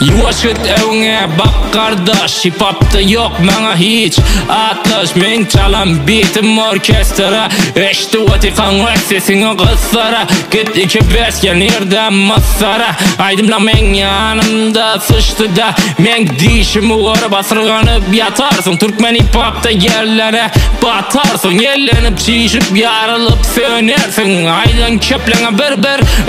Yuvaşıt evine bak kardeş, hip hop'ta yok bana hiç atlaş. Men çalan beatim orkestra, eşti vatikan sesini kızlara. Git 2-5 gel nereden masara. Aydımla men yanımda sıçtı da men dişimi var basırganıp yatarsın. Türkmen hip hop'ta yerlere batarsın. Yerlenip şişip yarılıp sönersin. Aydın keplene bir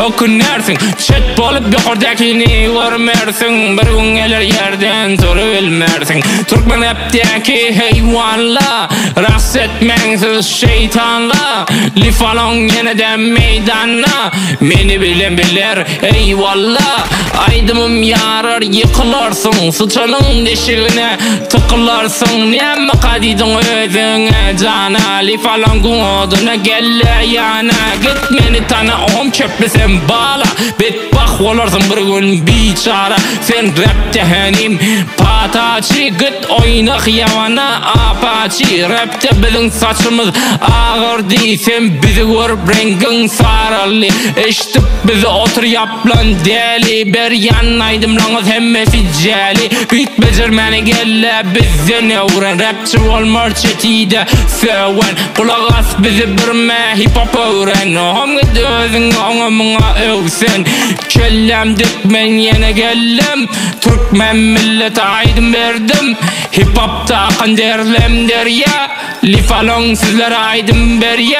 okunersin. Çet bolup yukarıdakini görmersin. Bir gün gelir yerden soru bilmersin. Türkmen rapteki heyvanla rast etmensiz şeytanla. Lifalon yeniden meydana. Beni bilen bilir eyvallah. Aydımım yarar yıkılarsın. Sıçanın deşiğine tıkılarsın. Nemme kadidin özüne cana. Lifalon oduna gelle yana. Git beni tana köpüsen bağla. Bet bak olarsın bir gün biçara. Sen rapte henim pataçı. Git oynak yavana apaçı. Rapte bizim saçımız ağır değil. Sen bizi gör rengin sarılı. İşte bizi otur yap lan deli. Bir yanaydım lanız hemmesi celi. Bit becermeni gelle bizden öğren. Rapçi olmar çetide söven. Kulak as bizi birme hip hop öğren. Hom git özün ağımına övsen. Kellem dikmen yine gellem. Türkmen millete aydım verdim. Hip hop'ta akın derlem der ya. Lifalon sizlere aydım ber ya.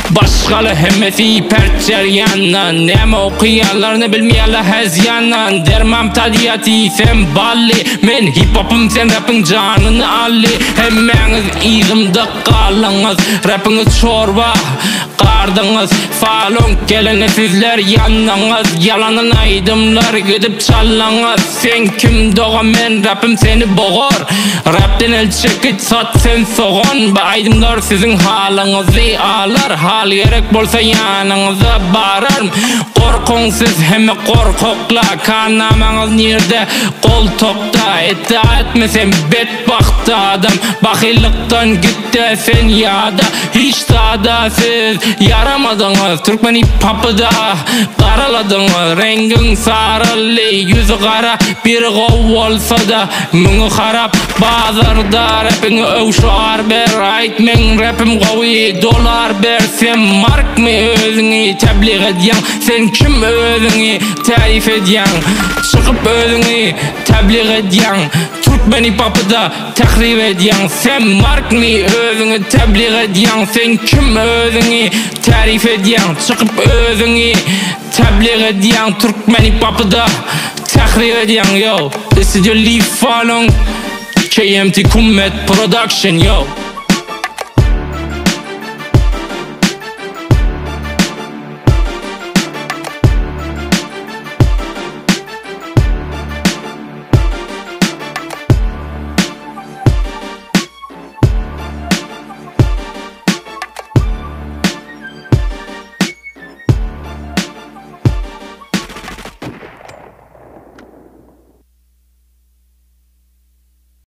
Başkalı hemmesi perçer yandan. Neme okuyanlarını bilmeyenler hez yandan. Dermam tadiyati sen balli. Men hip hop'um sen rapın canını alli. Hemmeniz izimde kalınız. Rapınız çorba kardınız. Falon gelene sizler yanınız. Yalanın aydımlar gidip çalınız. Sen kim doğan men rapim seni boğar. Rapten el çekit sat sen soğan. Aydımlar sizin halınızı alır. Hal gerek bolsa yanınıza barar. Korkun siz hem korkokla. Kanamanız nerede kol topta. İtaat etmesen bedbahtı adam. Bakillikten gitti sen yada. Hiç daha siz yaramadınız. Türkmen hip hop'ı da karaladınız. Rengin sarılı yüzü kara. Bir kov olsa da mını harap. Bazarda rapini övşar ber. Aytmen rapim kovi dolar ber. Sen mark mı özünü tebliğ ediyen. Sen kim özünü tarif ediyen. Çıkıp özünü tebliğ ediyen. Türkmen hip hop'ı da tahrip ediyen. Sen mark mı özünü tebliğ ediyen. Sen kim özünü tarif ediyen. Çıkıp özünü tebliğ ediyen. Türkmen hip hop'ı da tahrip ediyen. Yo, this is your Lifalon KMT Kummet Production, yo.